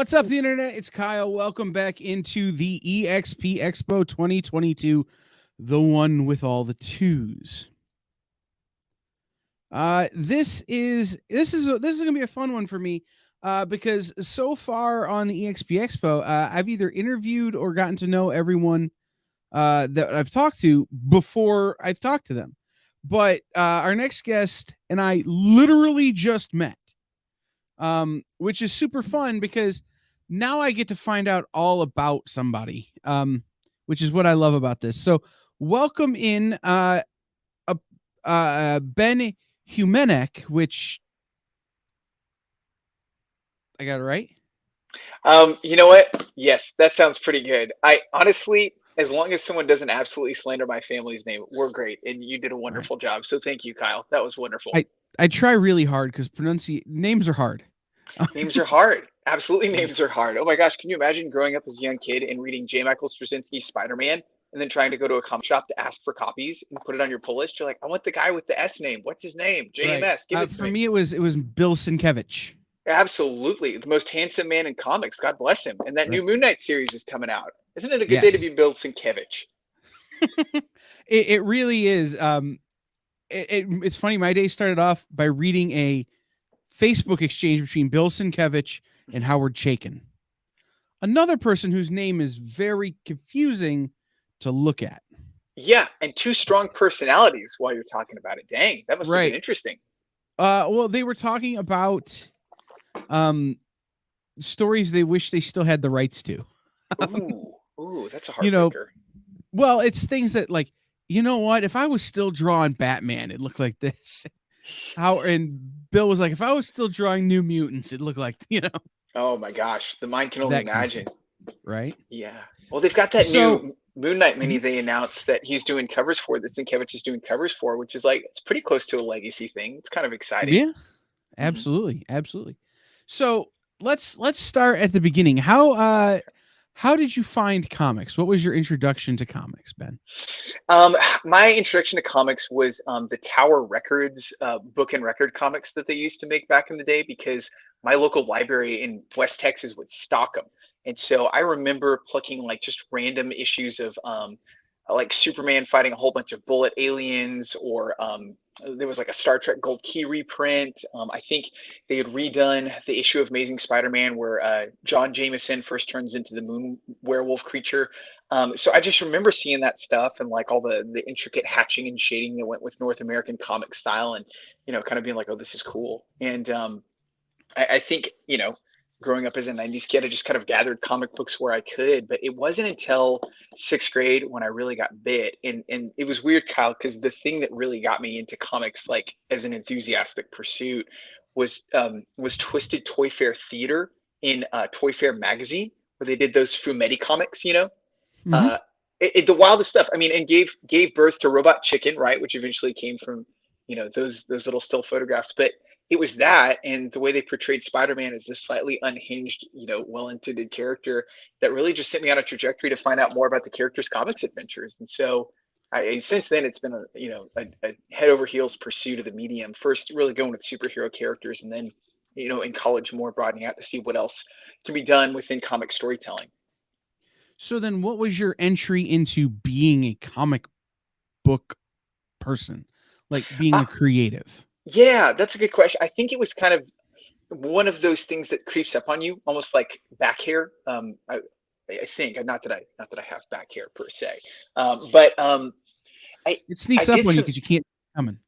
What's up, the internet? It's Kyle. Welcome back into the EXP Expo 2022, the one with all the twos. This is gonna be a fun one for me, because so far on the EXP Expo, I've either interviewed or gotten to know everyone that I've talked to before I've talked to them. But our next guest and I literally just met, which is super fun because now I get to find out all about somebody, which is what I love about this. So welcome in Ben Humenuik, which I got it right. You know what? Yes, that sounds pretty good. I honestly, as long as someone doesn't absolutely slander my family's name, we're great. And you did a All right. wonderful job. So thank you, Kyle. That was wonderful. I try really hard because names are hard. Names are hard. Absolutely, names are hard. Oh my gosh, can you imagine growing up as a young kid and reading J. Michael Straczynski's Spider-Man and then trying to go to a comic shop to ask for copies and put it on your pull list? You're like, I want the guy with the S name. What's his name? Right. JMS. Give it to For me. me, it was Bill Sienkiewicz. Absolutely. The most handsome man in comics. God bless him. And that new Right. Moon Knight series is coming out. Isn't it a good day to Yes. be Bill Sienkiewicz? It really is. It's funny. My day started off by reading a Facebook exchange between Bill Sienkiewicz and Howard Chaykin, another person whose name is very confusing to look at. Yeah, and two strong personalities while you're talking about it. Dang, that must have been Right. interesting. Well, they were talking about um stories they wish they still had the rights to. Ooh, that's a You know, heartbreaker. well, it's things that, like, you know what? If I was still drawing Batman, it looked like this. And Bill was like, if I was still drawing New Mutants, it looked like, Oh my gosh, the mind can only that kind of stuff, imagine. right? Yeah. Well, they've got that So, new Moon Knight mini mhm, they announced that he's doing covers for, that Sienkiewicz is doing covers for, which is like, it's pretty close to a legacy thing. It's kind of exciting. yeah, hmm absolutely, absolutely. So let's start at the beginning. How did you find comics? What was your introduction to comics, Ben? Um, my introduction to comics was the Tower Records book and record comics that they used to make back in the day because my local library in West Texas would stock them. And so I remember plucking like just random issues of like Superman fighting a whole bunch of bullet aliens, or there was like a Star Trek Gold Key reprint. I think they had redone the issue of Amazing Spider-Man where John Jameson first turns into the moon werewolf creature. So I just remember seeing that stuff and like all the intricate hatching and shading that went with North American comic style, and kind of being like, oh, this is cool. And I think growing up as a '90s kid, I just kind of gathered comic books where I could. But it wasn't until sixth grade when I really got bit, and it was weird, Kyle, because the thing that really got me into comics, like as an enthusiastic pursuit, was Twisted Toy Fair Theater in Toy Fair magazine, where they did those fumetti comics, Mm-hmm. uh, the wildest stuff. I mean, and gave birth to Robot Chicken, right, which eventually came from those little still photographs. But it was that, and the way they portrayed Spider-Man as this slightly unhinged, well-intended character that really just sent me on a trajectory to find out more about the character's comics adventures. And so, since then, it's been a head over heels pursuit of the medium. First, really going with superhero characters, and then, in college, more broadening out to see what else can be done within comic storytelling. So then, what was your entry into being a comic book person, like being Uh, a creative? Yeah, that's a good question. I think it was kind of one of those things that creeps up on you, almost like back hair. I think, not that I have back hair per se, but I It I sneaks up did on you some. because you can't see it coming.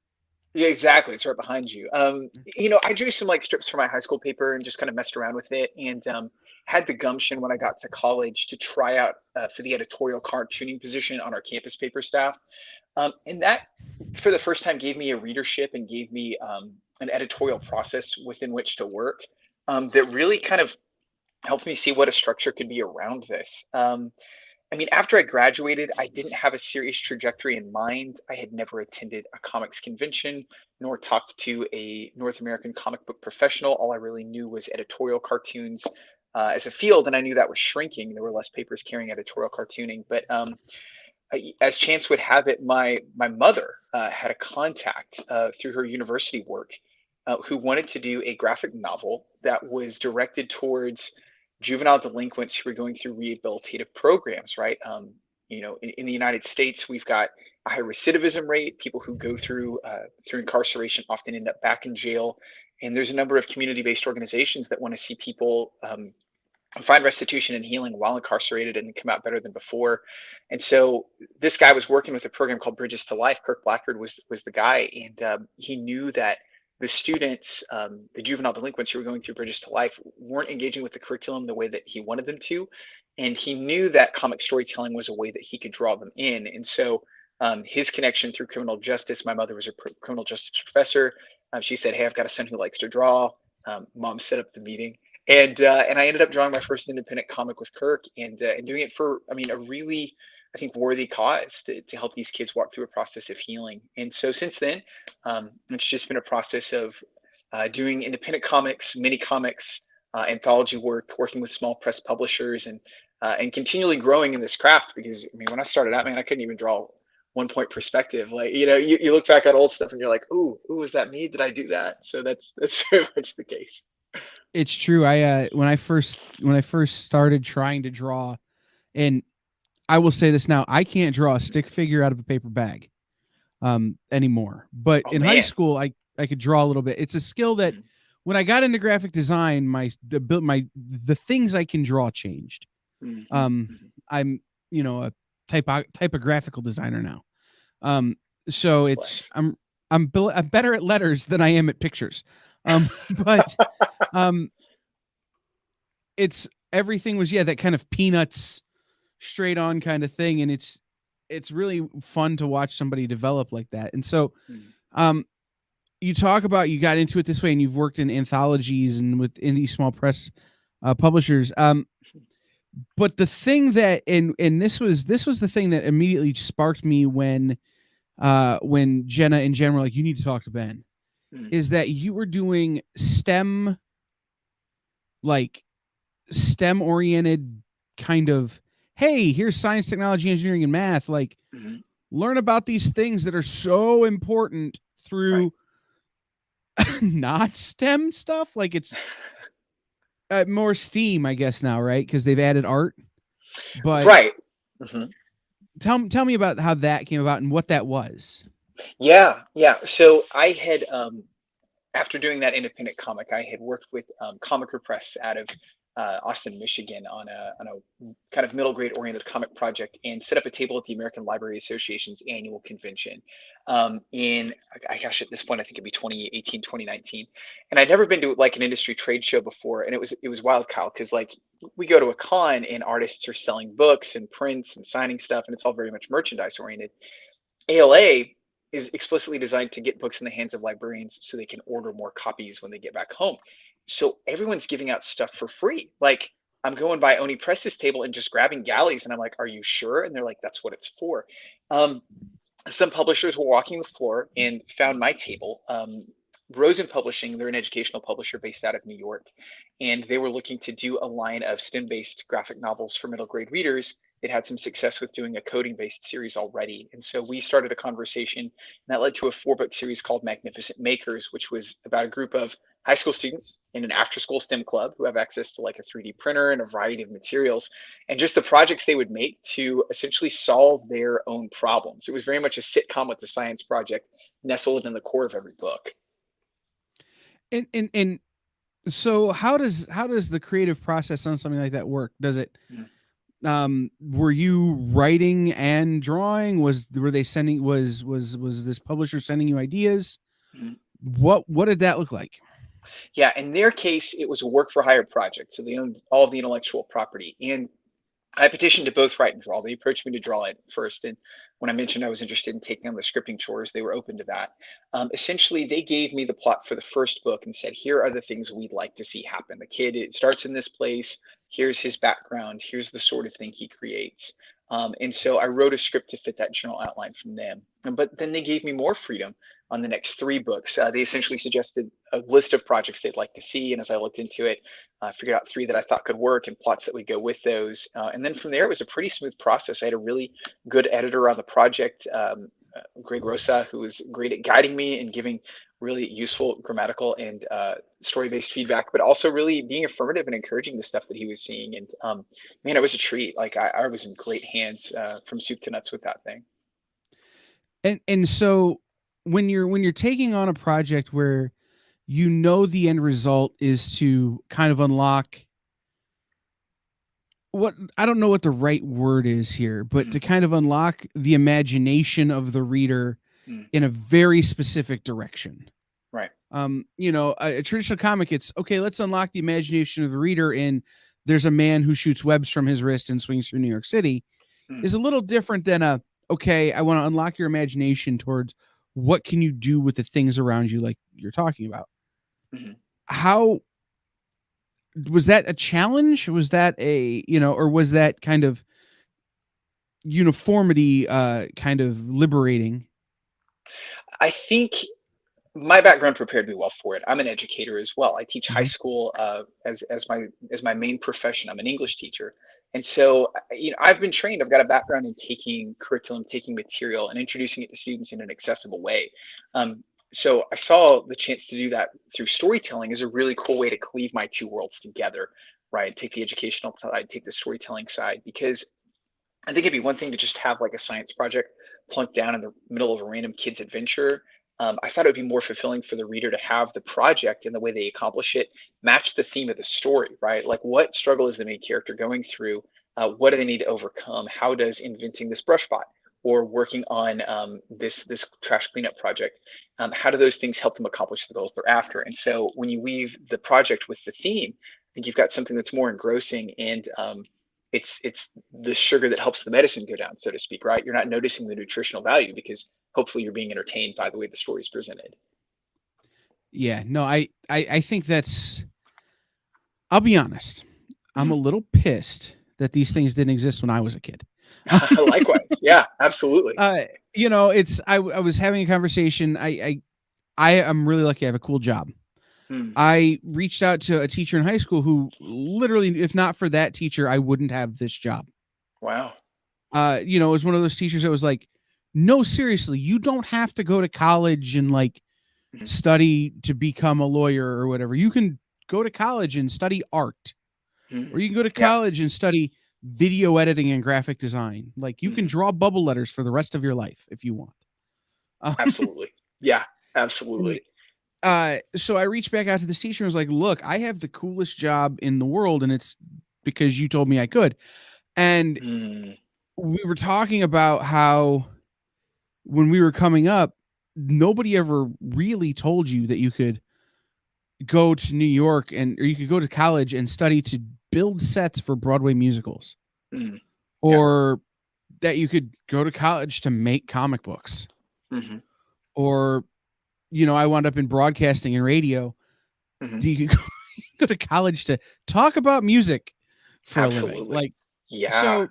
Yeah, exactly. It's right behind you. I drew some like strips for my high school paper and just kind of messed around with it, and had the gumption when I got to college to try out for the editorial cartooning position on our campus paper staff. And that, for the first time, gave me a readership and gave me an editorial process within which to work, that really kind of helped me see what a structure could be around this. I mean, after I graduated, I didn't have a serious trajectory in mind. I had never attended a comics convention nor talked to a North American comic book professional. All I really knew was editorial cartoons as a field, and I knew that was shrinking. There were less papers carrying editorial cartooning. But as chance would have it, my mother had a contact through her university work who wanted to do a graphic novel that was directed towards juvenile delinquents who are going through rehabilitative programs, right? In the United States, we've got a high recidivism rate. People who go through incarceration often end up back in jail, and there's a number of community-based organizations that want to see people find restitution and healing while incarcerated and come out better than before. And so this guy was working with a program called Bridges to Life. Kirk Blackard was the guy, and he knew that the students, the juvenile delinquents who were going through Bridges to Life, weren't engaging with the curriculum the way that he wanted them to, and he knew that comic storytelling was a way that he could draw them in. And so his connection through criminal justice, my mother was a criminal justice professor. She said, "Hey, I've got a son who likes to draw." Mom set up the meeting, and I ended up drawing my first independent comic with Kirk, and doing it for, I mean, a really, I think, worthy cause to help these kids walk through a process of healing. And so since then, it's just been a process of doing independent comics, mini comics, anthology work, working with small press publishers, and continually growing in this craft. Because I mean, when I started out, man, I couldn't even draw 1 point perspective. Like, you look back at old stuff and you're like, ooh, was that me? Did I do that? So that's very much the case. It's true. I when I first started trying to draw, and I will say this now, I can't draw a stick figure out of a paper bag anymore. But Oh in high man. school, I could draw a little bit. It's a skill that when I got into graphic design, the things I can draw changed. I'm a typographical designer now. So it's I'm better at letters than I am at pictures. But it's everything was that kind of peanuts straight on kind of thing, and it's really fun to watch somebody develop like that. And so you talk about you got into it this way, and you've worked in anthologies and with indie small press publishers. But the thing that and this was the thing that immediately sparked me when Jenna and Jen were like, you need to talk to Ben, is that you were doing STEM oriented kind of, hey, here's science, technology, engineering, and math. Like, learn about these things that are so important through not STEM stuff. Like, it's more STEAM, I guess, now, right? Because they've added art. But right. Tell me about how that came about and what that was. Yeah. So I had, after doing that independent comic, I had worked with Comicker Press out of Austin, Michigan, on a kind of middle grade oriented comic project, and set up a table at the American Library Association's annual convention gosh, at this point, I think it'd be 2018, 2019. And I'd never been to like an industry trade show before. And it was wild, Kyle, because like we go to a con and artists are selling books and prints and signing stuff, and it's all very much merchandise oriented. ALA is explicitly designed to get books in the hands of librarians so they can order more copies when they get back home. So everyone's giving out stuff for free. Like, I'm going by Oni Press's table and just grabbing galleys, and I'm like, are you sure? And they're like, that's what it's for. Some publishers were walking the floor and found my table. Rosen Publishing, they're an educational publisher based out of New York, and they were looking to do a line of STEM-based graphic novels for middle grade readers. They'd had some success with doing a coding-based series already. And so we started a conversation, and that led to a 4-book series called Magnificent Makers, which was about a group of high school students in an after-school STEM club who have access to like a 3D printer and a variety of materials, and just the projects they would make to essentially solve their own problems. It was very much a sitcom with the science project nestled in the core of every book. And so how does the creative process on something like that work? Does it were you writing and drawing? Were they sending was this publisher sending you ideas? What did that look like? Yeah, in their case, it was a work for hire project. So they owned all of the intellectual property. And I petitioned to both write and draw. They approached me to draw it first. And when I mentioned I was interested in taking on the scripting chores, they were open to that. Essentially, they gave me the plot for the first book and said, here are the things we'd like to see happen. The kid, it starts in this place. Here's his background. Here's the sort of thing he creates. And so I wrote a script to fit that general outline from them. But then they gave me more freedom on the next 3 books. They essentially suggested a list of projects they'd like to see. And as I looked into it, I figured out 3 that I thought could work and plots that would go with those. And then from there, it was a pretty smooth process. I had a really good editor on the project, Greg Rosa, who was great at guiding me and giving really useful grammatical and story-based feedback, but also really being affirmative and encouraging the stuff that he was seeing. And man, it was a treat. Like I was in great hands from soup to nuts with that thing. And so when you're taking on a project where you know the end result is to kind of unlock what, I don't know what the right word is here, but Mm-hmm. to kind of unlock the imagination of the reader Mm, in a very specific direction. right. A traditional comic, it's okay, let's unlock the imagination of the reader in there's a man who shoots webs from his wrist and swings through New York City, Mm, is a little different than okay, I want to unlock your imagination towards what can you do with the things around you, like you're talking about. mhm. How was that a challenge? Was that or was that kind of uniformity kind of liberating? I think my background prepared me well for it. I'm an educator as well. I teach high Mhm. school as my main profession. I'm an English teacher, and so I've been trained. I've got a background in taking curriculum, taking material, and introducing it to students in an accessible way. Um, so I saw the chance to do that through storytelling is a really cool way to cleave my two worlds together, right? Take the educational side, take the storytelling side, because I think it'd be one thing to just have like a science project plunked down in the middle of a random kid's adventure. I thought it would be more fulfilling for the reader to have the project and the way they accomplish it match the theme of the story, right? Like, what struggle is the main character going through? What do they need to overcome? How does inventing this brush bot or working on this trash cleanup project, how do those things help them accomplish the goals they're after? And so when you weave the project with the theme, I think you've got something that's more engrossing and it's the sugar that helps the medicine go down, so to speak, right? You're not noticing the nutritional value because hopefully you're being entertained by the way the story is presented. Yeah, no, I think that's, I'll be honest. I'm a Mm. little pissed that these things didn't exist when I was a kid. Likewise, yeah, absolutely. uh, it's I was having a conversation. I am really lucky. I have a cool job. Mm. I reached out to a teacher in high school who literally, if not for that teacher, I wouldn't have this job. Wow. It was one of those teachers that was like, no, seriously, you don't have to go to college and like Mhm. study to become a lawyer or whatever. You can go to college and study art, or Mhm. you can go to Yeah. college and study video editing and graphic design. Like you can Mhm. draw bubble letters for the rest of your life if you want. Um, Absolutely. Yeah, and, absolutely. so I reached back out to this teacher and was like, look, I have the coolest job in the world, and it's because you told me I could. And Mm. we were talking about how when we were coming up, nobody ever really told you that you could go to New York or you could go to college and study to build sets for Broadway musicals, Mm. Yeah. or that you could go to college to make comic books, Mhm. or I wound up in broadcasting and radio. Mhm. You could go to college to talk about music for a living. Absolutely. Like, Yeah. so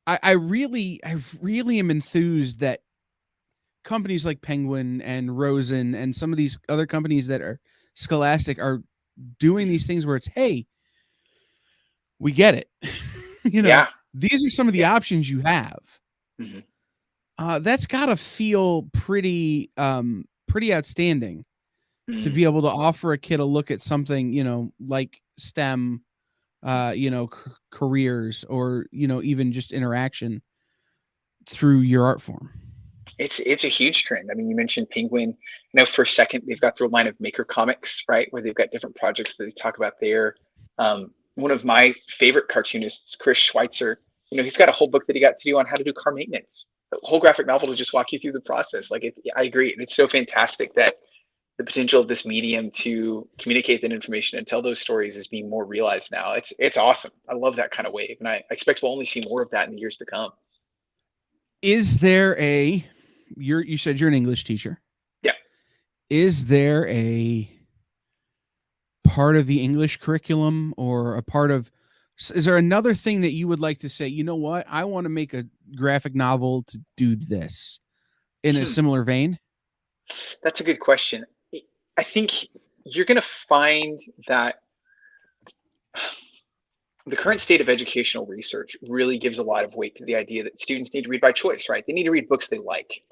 I really am enthused that companies like Penguin and Rosen and some of these other companies that are Scholastic are doing Mhm. these things where it's, hey, we get it. you know, Yeah. these are some of the Yeah. options you have. Mhm. That's got to feel pretty outstanding to Mm. be able to offer a kid a look at something, like STEM, careers, or, even just interaction through your art form. It's a huge trend. I mean, you mentioned Penguin. For a second, they've got their line of maker comics, right, where they've got different projects that they talk about there. One of my favorite cartoonists, Chris Schweitzer, he's got a whole book that he got to do on how to do car maintenance. A whole graphic novel to just walk you through the process. Like, I agree, and it's so fantastic that the potential of this medium to communicate that information and tell those stories is being more realized now. It's awesome. I love that kind of wave, and I expect we'll only see more of that in the years to come. Is there you said you're an English teacher. Yeah. Is there a part of the English curriculum, or a part of, is there another thing that you would like to say, you know what, I want to make a graphic novel to do this in a Hmm. similar vein? That's a good question. I think you're going to find that the current state of educational research really gives a lot of weight to the idea that students need to read by choice, right? They need to read books they like.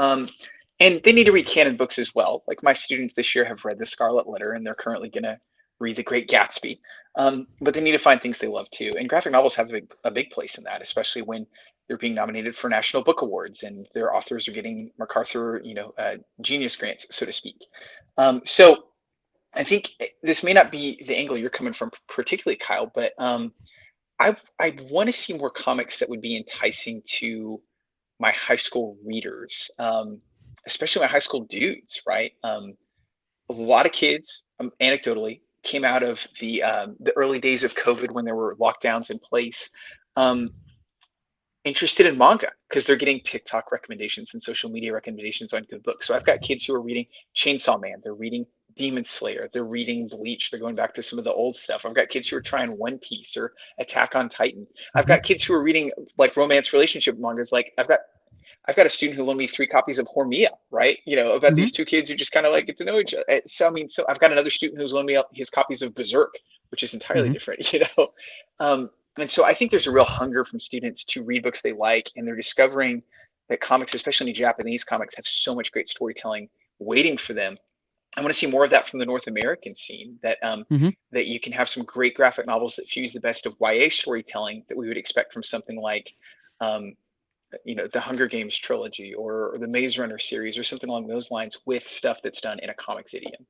And they need to read canon books as well. Like my students this year have read The Scarlet Letter, and they're currently going to read The Great Gatsby. But they need to find things they love too. And graphic novels have a big place in that, especially when they're being nominated for national book awards and their authors are getting MacArthur, genius grants, so to speak. So I think this may not be the angle you're coming from, particularly Kyle, but I want to see more comics that would be enticing to my high school readers, especially my high school dudes, right? A lot of kids, anecdotally, came out of the early days of COVID when there were lockdowns in place, um, interested in manga because they're getting TikTok recommendations and social media recommendations on good books. So I've got kids who are reading Chainsaw Man, they're reading Demon Slayer, they're reading Bleach, they're going back to some of the old stuff. I've got kids who are trying One Piece or Attack on Titan. I've Mhm. got kids who are reading like romance relationship mangas. Like I've got a student who loaned me 3 copies of Hormia, right? About Mhm. these two kids who just kind of like get to know each other. So I mean, so I've got another student who's loaned me his copies of Berserk, which is entirely Mhm. different. And so I think there's a real hunger from students to read books they like, and they're discovering that comics, especially Japanese comics, have so much great storytelling waiting for them. I want to see more of that from the North American scene. Mhm. That you can have some great graphic novels that fuse the best of YA storytelling that we would expect from something like, um, the Hunger Games trilogy or the Maze Runner series or something along those lines with stuff that's done in a comics idiom.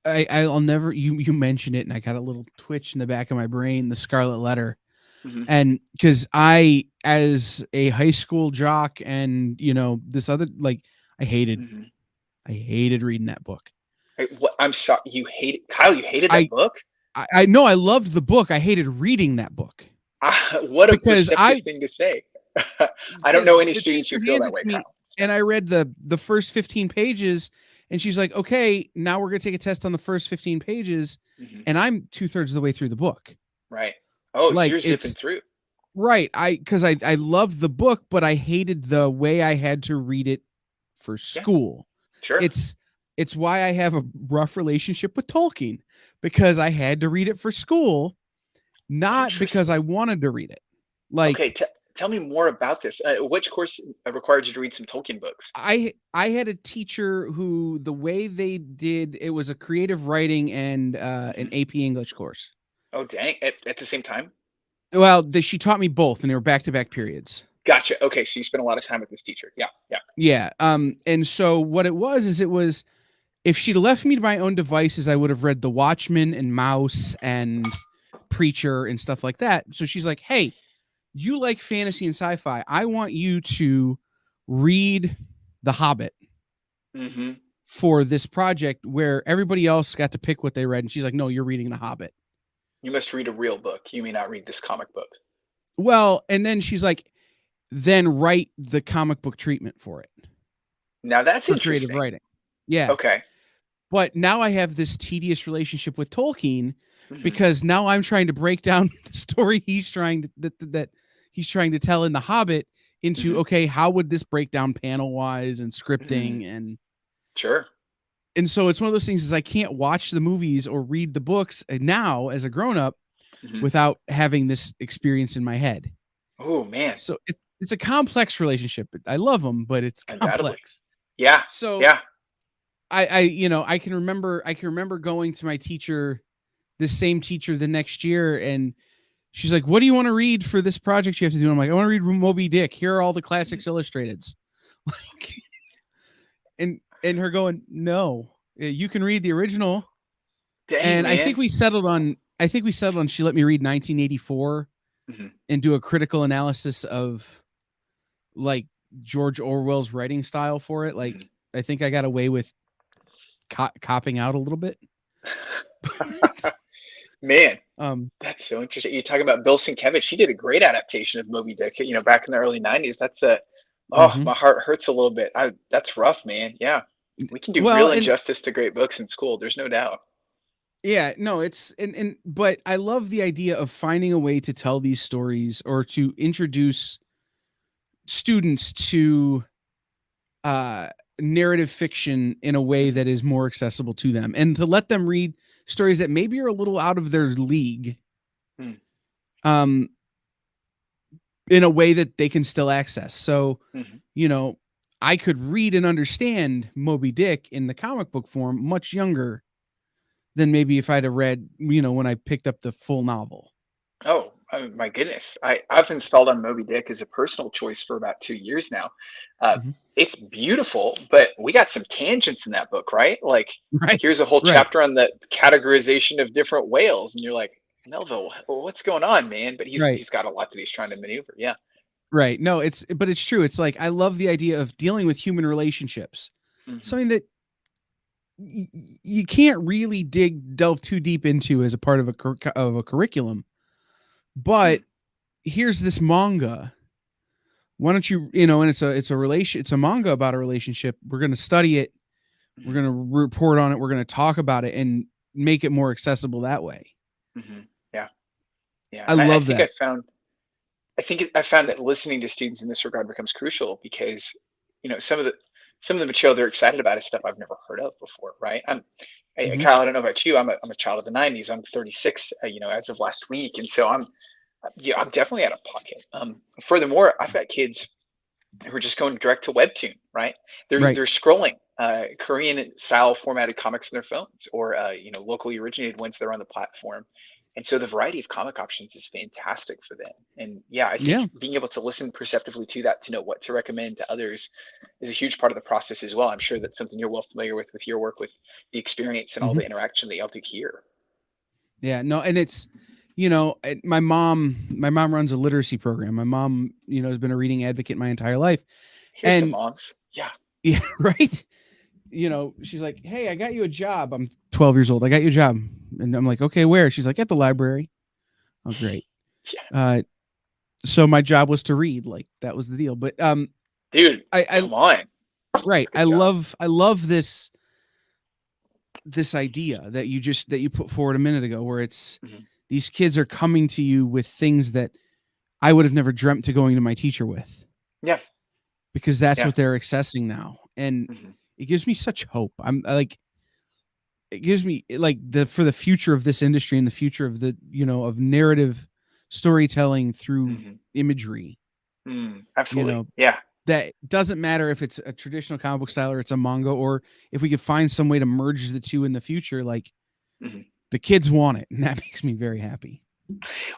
I'll never you mentioned it and I got a little twitch in the back of my brain, the Scarlet Letter. Mm-hmm. And because I, as a high school jock and this other, like, I hated Mm-hmm. I hated reading that book. I'm sorry, you hated Kyle. You hated that I book. I know I loved the book. I hated reading that book What a because perceptive I thing to say. I don't know because any the students teacher who feel hands that it way, to me Kyle. and I read the first 15 pages and she's like, "Okay, now we're going to take a test on the first 15 pages." Mm-hmm. And I'm 2/3 of the way through the book. Right. Oh, so Like you're zipping it's through. right. I loved the book, but I hated the way I had to read it for Yeah, school. sure. It's it's why I have a rough relationship with Tolkien because I had to read it for school, not because I Interesting. wanted to read it. Okay, Like tell me more about this. Which course required you to read some Tolkien books? I had a teacher who the way they did it was a creative writing and an Hmm. AP English course. Oh, dang! At the same time. Well, she taught me both, and they were back to back periods. Gotcha. Okay, so you spent a lot of time with this teacher. Yeah, yeah. Yeah. And so what it was is it was if she'd left me to my own devices, I would have read The Watchmen and Mouse and Preacher and stuff like that. So she's like, "Hey, you like fantasy and sci-fi. I want you to read The Hobbit Mm-hmm. for this project where everybody else got to pick what they read." And she's like, "No, you're reading The Hobbit." You must read a real book. You may not read this comic book. Well, and then she's like, "Then write the comic book treatment for it Now that's for creative interesting. writing." Yeah. Okay. But now I have this tedious relationship with Tolkien Hmm. because now I'm trying to break down the story he's trying to that he's trying to tell in The Hobbit into Hmm. okay, how would this break down panel wise and Hmm. scripting Sure. and so it's one of those things is I can't watch the movies or read the books now as a grown up Hmm. without having this experience in my head. Oh man, So it's a complex relationship. I love them, but it's undoubtedly. complex. Yeah, So yeah. I can remember going to my teacher, this same teacher the next year, and she's like, "What do you want to read for this project you have to do?" And I'm like, "I want to read Moby Dick. Here are all the Mhm. classics illustrateds." Like, and her going, "No, you can read the original." Dang, And man. I think we settled on she let me read 1984 Hmm. and do a critical analysis of like George Orwell's writing style for it. Like, Hmm. I think I got away with copping out a little bit. Man, um, that's so interesting. You're talking about Bill Sienkiewicz. He did a great adaptation of Moby Dick, back in the early '90s. That's a Oh, mhm. my heart hurts a little bit. That's rough, man. Yeah, we can do Well, real and injustice to great books in school. There's no doubt. yeah, no, it's and but I love the idea of finding a way to tell these stories or to introduce students to uh narrative fiction in a way Hmm. that is more accessible to them and to let them read stories that maybe are a little out of their league um in a way that they can still access. So, Hmm. you know, I could read and understand Moby Dick in the comic book form much younger than maybe if I'd have read, when I picked up the full novel. Oh, my goodness. I've installed on Moby Dick as a personal choice for about 2 years now. Uh, Mhm. it's beautiful, but we got some tangents in that book, right? Like, Right. here's a whole Right. chapter on the categorization of different whales, and you're like, Melville, what's going on, man? But he's Right. he's got a lot that he's trying to maneuver. Yeah. Right. No, but it's true. It's like I love the idea of dealing with human relationships. Hmm. Something that you can't really delve too deep into as a part of a curriculum. Hmm. But here's this manga. Why don't and it's a manga about a relationship. We're going to study it. We're Hmm. going to report on it. We're going to talk about it and make it more accessible that way. Hmm. Yeah. Yeah. I And I love think that. I found that listening to students in this regard becomes crucial because, some of the material they're excited about is stuff I've never heard of before, right? Mhm. Kyle, I don't know about you. I'm a child of the '90s. I'm 36, as of last week, and so yeah, I'm definitely out of pocket. Furthermore, I've got kids who are just going direct to webtoon, right? Right. They're scrolling Korean style formatted comics on their phones, or locally originated ones that are on the platform. And so the variety of comic options is fantastic for them. And yeah, I think Yeah. being able to listen perceptively to that, to know what to recommend to others, is a huge part of the process as well. I'm sure that's something you're well familiar with your work, with the experience and all Mhm. the interaction that you have to hear. Yeah, no, and it's my mom runs a literacy program. My mom, has been a reading advocate my entire life. Here's to And moms. Yeah. yeah, right? She's like, "Hey, I got you a job." I'm 12 years old. "I got you a job." And I'm like, "Okay, where?" She's like, "At the library." Oh, great. Yeah. Uh so my job was to read, like that was the deal. But Dude, I come on. right, Good job. I love this idea that you put forward a minute ago, where it's Hmm. these kids are coming to you with things that I would have never dreamt to going to my teacher with, Yeah. because that's Yeah. what they're accessing now. And Hmm. it gives me such hope. It gives me like for the future of this industry and the future of of narrative storytelling through Hmm. imagery, you Absolutely. know, Yeah. that doesn't matter if it's a traditional comic book style or it's a manga, or if we could find some way to merge the two in the future, like Hmm. the kids want it. And that makes me very happy.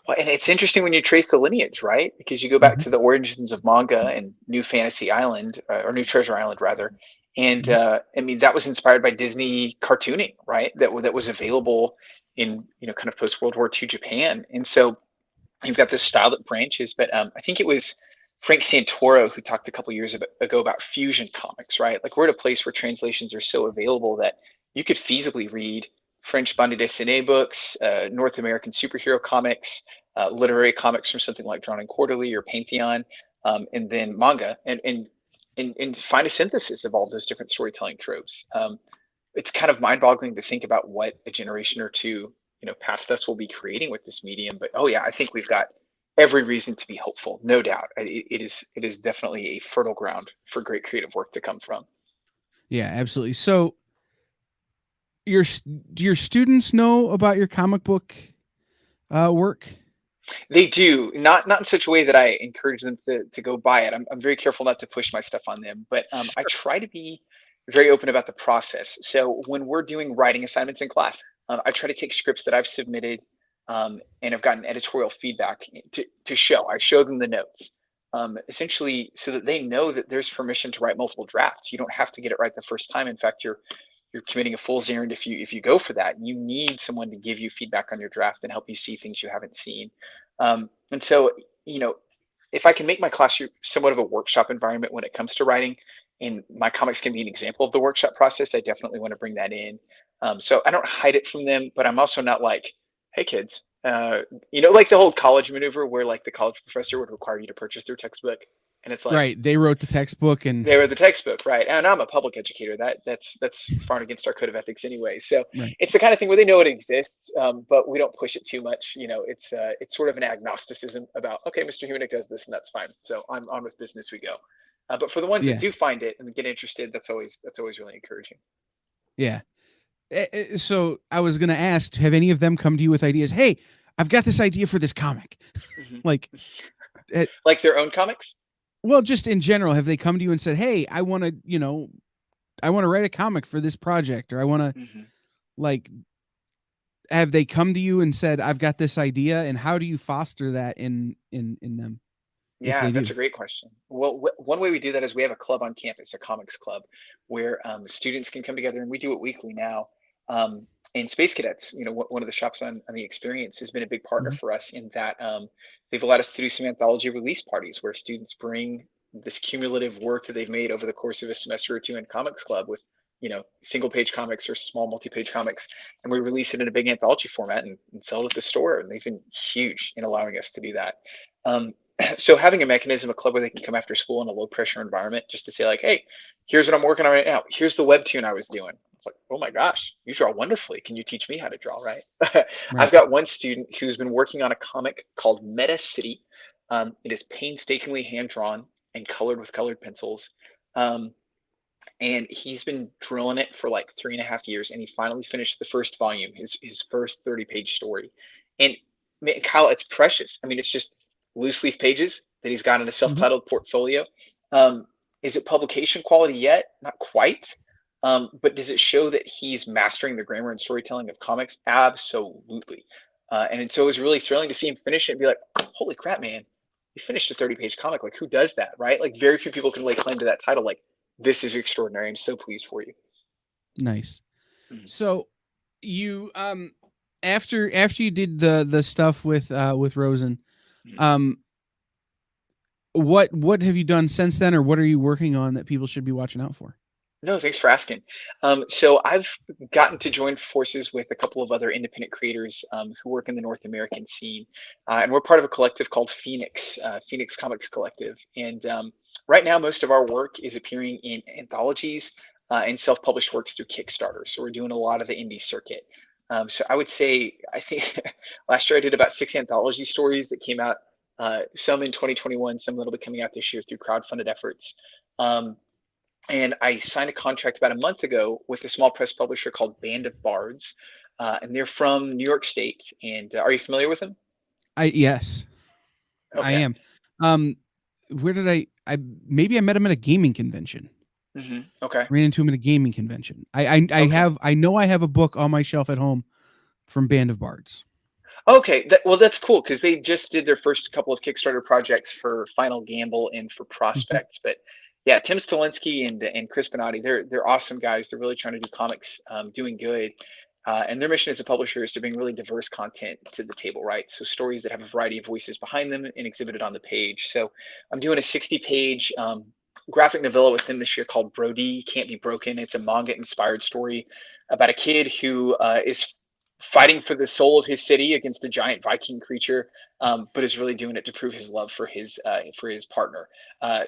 Well, and it's interesting when you trace the lineage, right? Because you go back Mhm, to the origins of manga and New Fantasy Island, or New Treasure Island, rather. And mhm. I mean, that was inspired by Disney cartooning, right? That was available in, kind of post World War II Japan. And so you've got this style that branches, but I think it was Frank Santoro who talked a couple years ago about fusion comics, right? Like, we're at a place where translations are so available that you could feasibly read French bande dessinée books, North American superhero comics, literary comics from something like Drawn and Quarterly or Pantheon, and then manga, and find a synthesis of all those different storytelling tropes. It's kind of mind-boggling to think about what a generation or two, past us will be creating with this medium. But oh yeah, I think we've got every reason to be hopeful, no doubt. It is definitely a fertile ground for great creative work to come from. Yeah, absolutely. So do your students know about your comic book work? They do, not in such a way that I encourage them to go buy it. I'm very careful not to push my stuff on them, but I Sure. try to be very open about the process. So when we're doing writing assignments in class, I try to take scripts that I've submitted, and have gotten editorial feedback to show. I show them the notes, essentially, so that they know that there's permission to write multiple drafts. You don't have to get it right the first time. In fact, you're committing a fool's errand if you go for that. You need someone to give you feedback on your draft and help you see things you haven't seen. And so, you know, if I can make my classroom somewhat of a workshop environment when it comes to writing, and my comics can be an example of the workshop process, I definitely want to bring that in. So I don't hide it from them, but I'm also not like, hey kids, like the whole college maneuver where like the college professor would require you to purchase their textbook, and it's like, Right. They wrote the textbook and they were the textbook, right? And I'm a public educator. That's far and against our code of ethics anyway. So right. it's the kind of thing where they know it exists, but we don't push it too much. It's sort of an agnosticism about, okay, Mr. Humenuik does this and that's fine. So I'm on with business. We go. But for the ones that Yeah. do find it and get interested, that's always really encouraging. Yeah. So I was going to ask, have any of them come to you with ideas? Hey, I've got this idea for this comic. Hmm. Like, eh, Like their own comics. Well, just in general, have they come to you and said, "Hey, I want to, I want to write a comic for this project," or I want to Mhm. like have they come to you and said, "I've got this idea," and how do you foster that in them if Yeah, they that's do? a great question. Well, one way we do that is we have a club on campus, a comics club, where students can come together, and we do it weekly now. And Space Cadets, one of the shops on the experience, has been a big partner Mhm. for us in that they've allowed us to do some anthology release parties where students bring this cumulative work that they've made over the course of a semester or two in comics club with, single page comics or small multi-page comics, and we release it in a big anthology format and sell it at the store. And they've been huge in allowing us to do that. Um, so having a mechanism, a club where they can come after school in a low pressure environment just to say like, hey, here's what I'm working on right now. Here's the webtoon I was doing. It's like, oh my gosh, you draw wonderfully. Can you teach me how to draw? Right. I've Right. got one student who's been working on a comic called Meta City. It is painstakingly hand drawn and colored with colored pencils. Um, and he's been drilling it for like 3.5 years, and he finally finished the first volume, his first 30-page story. And man, Kyle, it's precious. I mean, it's just loose leaf pages that he's got in a Mhm. self-titled portfolio. um, is it publication quality yet? Not quite. But does it show that he's mastering the grammar and storytelling of comics? Absolutely. And so it was really thrilling to see him finish it and be like, holy crap, man, you finished a 30-page comic. Like, who does that, right? Like, very few people can lay claim to that title. Like, this is extraordinary. I'm so pleased for you. Nice. Mhm. So you after you did the stuff with Rosen, Mhm. um what have you done since then, or what are you working on that people should be watching out for? No, thanks for asking. So I've gotten to join forces with a couple of other independent creators who work in the North American scene, and we're part of a collective called Phoenix, Phoenix Comics Collective. And right now, most of our work is appearing in anthologies and self-published works through Kickstarter. So we're doing a lot of the indie circuit. So I would say, I think last year I did about 6 anthology stories that came out, some in 2021, some that'll be coming out this year through crowdfunded efforts. Um, and I signed a contract about a month ago with a small press publisher called Band of Bards, and they're from New York State. And are you familiar with them? I Yes, I Okay. am. Um, where did I maybe I met him at a gaming convention. Okay. Ran into him at a gaming convention. Okay. I know I have a book on my shelf at home from Band of Bards. Okay. Well, that's cool because they just did their first couple of Kickstarter projects for Final Gamble and for Mhm. Prospects. But yeah, Tim Stolinsky and Chris Bonatti, they're awesome guys. They're really trying to do comics, doing good. And their mission as a publisher is to bring really diverse content to the table, right? So stories that have a variety of voices behind them and exhibited on the page. So I'm doing a 60-page graphic novella with them this year called Brody Can't Be Broken. It's a manga inspired story about a kid who is fighting for the soul of his city against a giant Viking creature, but is really doing it to prove his love for his partner.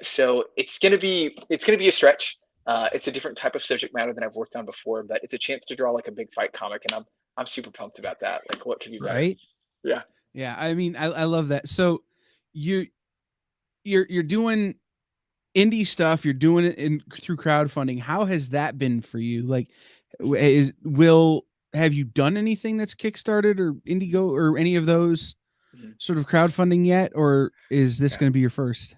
So it's gonna be a stretch. It's a different type of subject matter than I've worked on before, but it's a chance to draw like a big fight comic, and I'm super pumped about that. Like, what could be better? Right? Yeah. Yeah, I mean, I love that. So you you're doing indie stuff. You're doing it in through crowdfunding. How has that been for you? Like, is will have you done anything that's kickstarted or Indigo or any of those Mhm. sort of crowdfunding yet, or is this Yeah. going to be your first?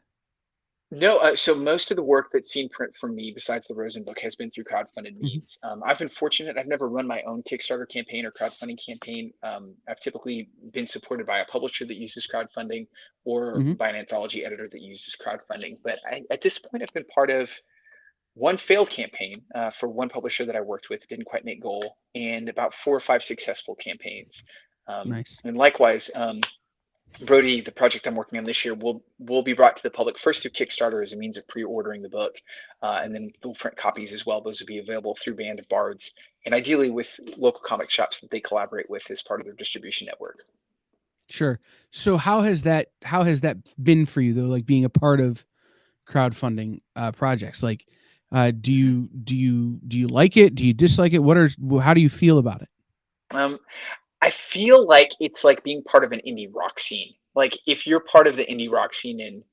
No, so most of the work that's seen print from me, besides the Rosen book, has been through crowdfunded Mhm. means. I've been fortunate. I've never run my own Kickstarter campaign or crowdfunding campaign. I've typically been supported by a publisher that uses crowdfunding or Mhm. by an anthology editor that uses crowdfunding. But at this point, I've been part of one failed campaign for one publisher that I worked with, didn't quite make goal, and about 4 or 5 successful campaigns. Nice. And likewise, Brody, the project I'm working on this year, will be brought to the public first through Kickstarter as a means of pre-ordering the book, and then full print copies as well. Those will be available through Band of Bards, and ideally with local comic shops that they collaborate with as part of their distribution network. Sure. So how has that been for you though? Like being a part of crowdfunding projects. Like, do you like it? Do you dislike it? How do you feel about it? Um, I feel like it's like being part of an indie rock scene. Like, if you're part of the indie rock scene in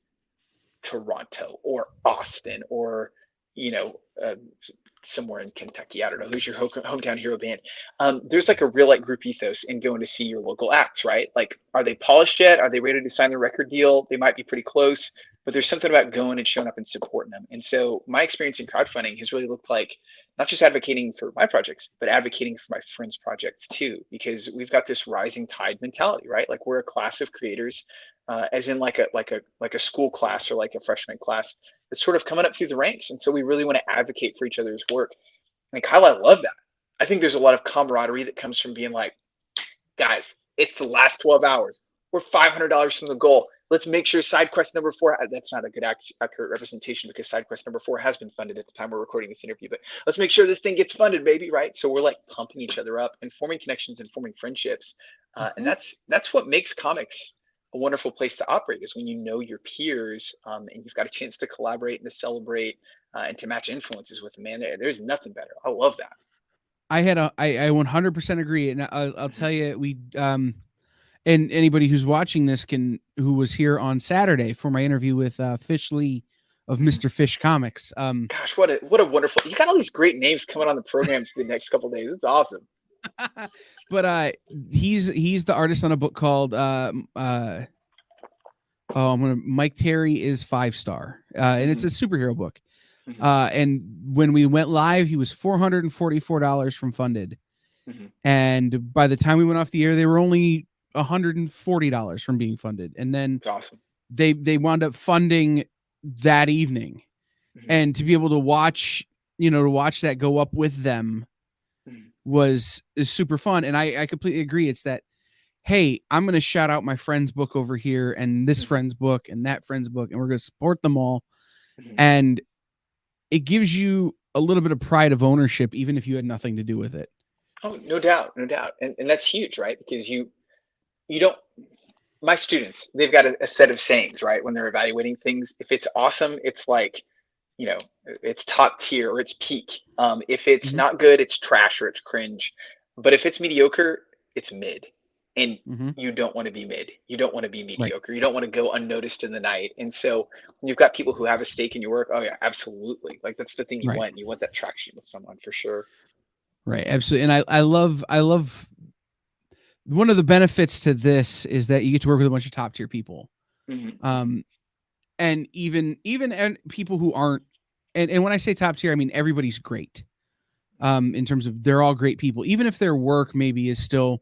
Toronto or Austin or you know uh, somewhere in Kentucky. I don't know who's your hometown hero band. There's like a real like group ethos in going to see your local acts, right? Like, are they polished yet? Are they ready to sign the record deal? They might be pretty close. but there's something about going and showing up and supporting them. And so my experience in crowdfunding has really looked like not just advocating for my projects, but advocating for my friends' projects too, because we've got this rising tide mentality, right? Like we're a class of creators, as in like a school class or like a freshman class that's sort of coming up through the ranks. And so we really want to advocate for each other's work. And Kyle, I love that. I think there's a lot of camaraderie that comes from being like, guys, it's the last 12 hours. We're $500 from the goal. Let's make sure side quest number 4. That's not a good accurate representation because side quest number 4 has been funded at the time we're recording this interview. But let's make sure this thing gets funded, baby. Right? So we're like pumping each other up and forming connections and forming friendships. And that's what makes comics a wonderful place to operate, is when you know your peers, and you've got a chance to collaborate and to celebrate, and to match influences with them. Man, there's nothing better. I love that. I 100% agree, and I'll tell you, we and anybody who's watching this who was here on Saturday for my interview with Fish Lee of Mr. Fish Comics. Gosh, what a wonderful! You got all these great names coming on the program for the next couple of days. It's awesome. But he's the artist on a book called Mike Terry is 5-star, and it's a superhero book. And when we went live, he was $444 from funded. And by the time we went off the air, they were only $140 from being funded. And then awesome. They wound up funding that evening. And to be able to watch that go up with them is super fun. And I completely agree. It's that, hey, I'm going to shout out my friend's book over here and this friend's book and that friend's book, and we're going to support them all. And it gives you a little bit of pride of ownership, even if you had nothing to do with it. Oh, no doubt. And that's huge, right? Because you don't, my students, they've got a set of sayings, right? When they're evaluating things, if it's awesome, it's like, it's top tier or it's peak. If it's not good, it's trash or it's cringe. But if it's mediocre, it's mid. And you don't want to be mid. You don't want to be mediocre. Right. You don't want to go unnoticed in the night. And so when you've got people who have a stake in your work, oh yeah, absolutely. Like that's the thing you want. You want that traction with someone for sure. Right. Absolutely. And I love one of the benefits to this is that you get to work with a bunch of top tier people. And even people who aren't, and when I say top tier, I mean everybody's great. In terms of they're all great people, even if their work maybe is still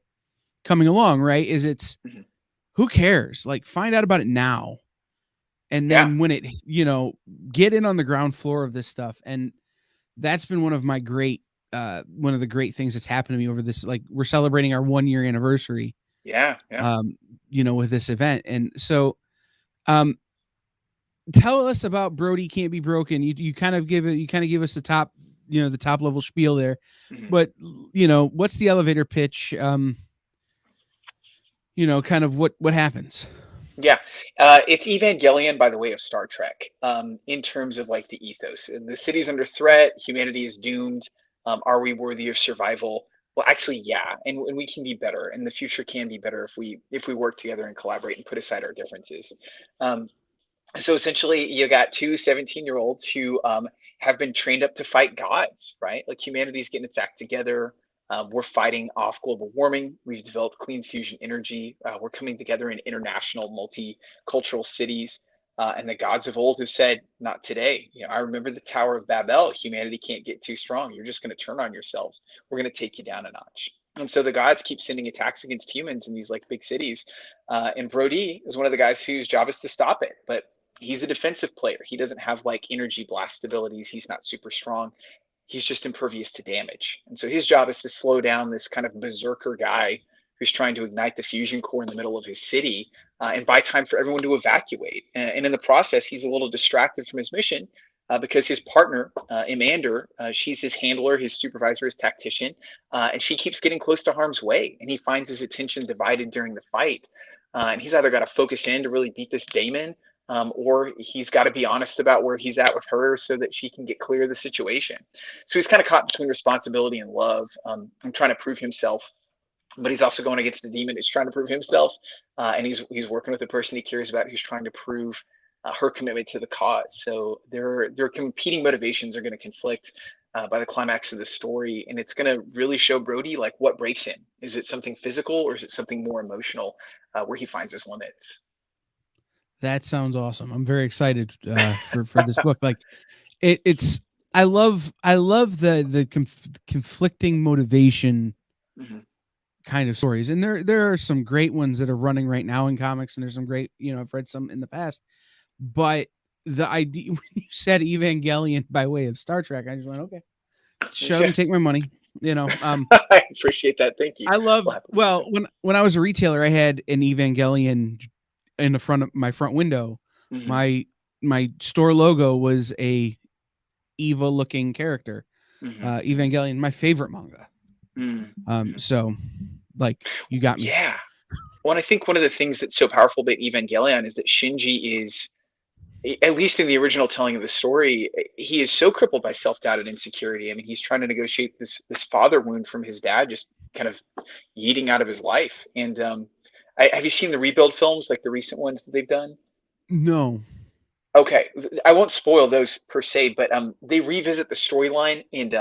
coming along, right? Who cares? Like, find out about it now. And then when it, get in on the ground floor of this stuff. And that's been one of the great things that's happened to me over this, like we're celebrating our 1-year anniversary. Yeah. With this event. And so, tell us about Brody Can't Be Broken. You kind of give us the top, the top level spiel there, but what's the elevator pitch? Kind of what happens. Yeah. It's Evangelion by the way of Star Trek, in terms of like the ethos. The city's under threat. Humanity is doomed. Are we worthy of survival? Well, actually, yeah. And we can be better, and the future can be better if we work together and collaborate and put aside our differences. So essentially, you got two 17-year-olds who have been trained up to fight gods, right? Like humanity's getting its act together. We're fighting off global warming. We've developed clean fusion energy. We're coming together in international, multicultural cities. And the gods of old have said, not today. I remember the Tower of Babel. Humanity can't get too strong. You're just going to turn on yourselves. We're going to take you down a notch. And so the gods keep sending attacks against humans in these like big cities. And Brody is one of the guys whose job is to stop it. But he's a defensive player. He doesn't have like energy blast abilities. He's not super strong. He's just impervious to damage. And so his job is to slow down this kind of berserker guy who's trying to ignite the fusion core in the middle of his city, and buy time for everyone to evacuate. And in the process, he's a little distracted from his mission because his partner, Amander, she's his handler, his supervisor, his tactician, and she keeps getting close to harm's way. And he finds his attention divided during the fight. And he's either got to focus in to really beat this daemon, or he's got to be honest about where he's at with her so that she can get clear of the situation. So he's kind of caught between responsibility and love, and trying to prove himself. But he's also going against the demon who's trying to prove himself, and he's working with the person he cares about who's trying to prove her commitment to the cause. So their competing motivations are going to conflict by the climax of the story, and it's going to really show Brody like what breaks him. Is it something physical or is it something more emotional, where he finds his limits? That sounds awesome. I'm very excited for this book. Like it's I love the conflicting motivation Hmm. kind of stories, and there are some great ones that are running right now in comics, and there's some great, I've read some in the past, but the idea when you said Evangelion by way of Star Trek, I just went, okay, shut up Yeah. and take my money. I appreciate that. Thank you. I We'll love happily do well so. when I was a retailer, I had an Evangelion in the front of my front window. Hmm. My store logo was a Eva looking character. Hmm. Hmm. Evangelion, my favorite manga. Hmm. So like you got me. Yeah. Well, and I think one of the things that's so powerful about Evangelion is that Shinji is, at least in the original telling of the story, he is so crippled by self doubt and insecurity. I mean, he's trying to negotiate this father wound from his dad, just kind of yeeting out of his life. And have you seen the rebuild films, like the recent ones that they've done? No. Okay, I won't spoil those per se, but they revisit the storyline, and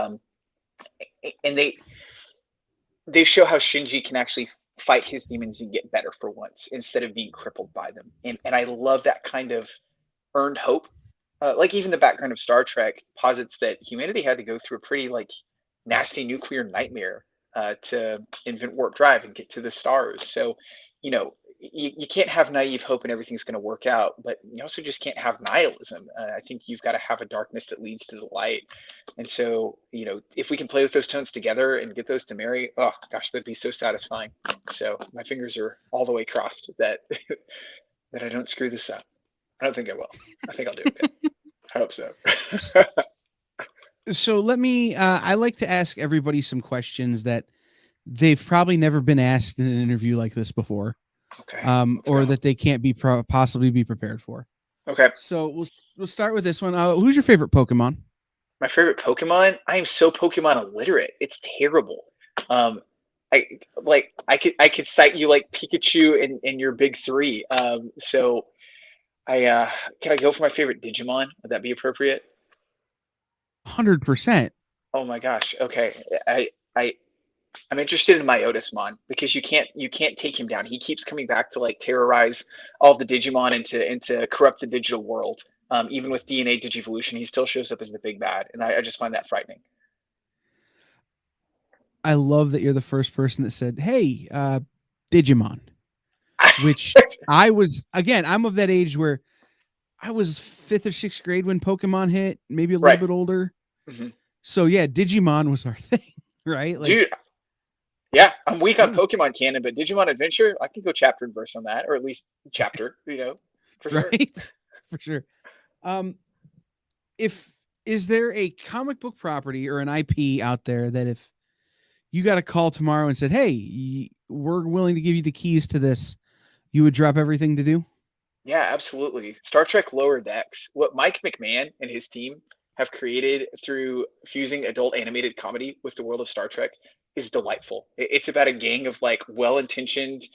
they show how Shinji can actually fight his demons and get better for once instead of being crippled by them. And I love that kind of earned hope. Like even the background of Star Trek posits that humanity had to go through a pretty like nasty nuclear nightmare to invent warp drive and get to the stars. So, you can't have naive hope and everything's going to work out, but you also just can't have nihilism. I think you've got to have a darkness that leads to the light. And so, if we can play with those tones together and get those to marry, oh gosh, that'd be so satisfying. So my fingers are all the way crossed that that I don't screw this up. I don't think I will. I think I'll do okay. I hope so. So let me. I like to ask everybody some questions that they've probably never been asked in an interview like this before, Okay, let's or go. that they can't be possibly be prepared for. Okay, So we'll start with this one. Who's your favorite Pokemon? my favorite Pokemon. I am so Pokemon illiterate. It's terrible. Um, I could cite you like Pikachu and your big three. So I can I go for my favorite Digimon? Would that be appropriate? 100%. Oh my gosh. Okay. I'm interested in Myotismon because you can't take him down. He keeps coming back to like terrorize all the Digimon and to corrupt the digital world. Even with DNA Digivolution, he still shows up as the big bad, and I just find that frightening. I love that you're the first person that said, "Hey, Digimon," which I was. Again, I'm of that age where I was fifth or sixth grade when Pokemon hit, maybe a little Right. bit older. Hmm. So yeah, Digimon was our thing, right? Like, Dude, yeah, I'm weak on yeah, Pokemon canon, but Digimon Adventure, I can go chapter and verse on that, or at least chapter, for sure. right, for sure. Um, if is there a comic book property or an IP out there that if you got a call tomorrow and said, "Hey, we're willing to give you the keys to this," you would drop everything to do? Yeah, absolutely. Star Trek Lower Decks, what Mike McMahon and his team have created through fusing adult animated comedy with the world of Star Trek is delightful. It's about a gang of like well-intentioned,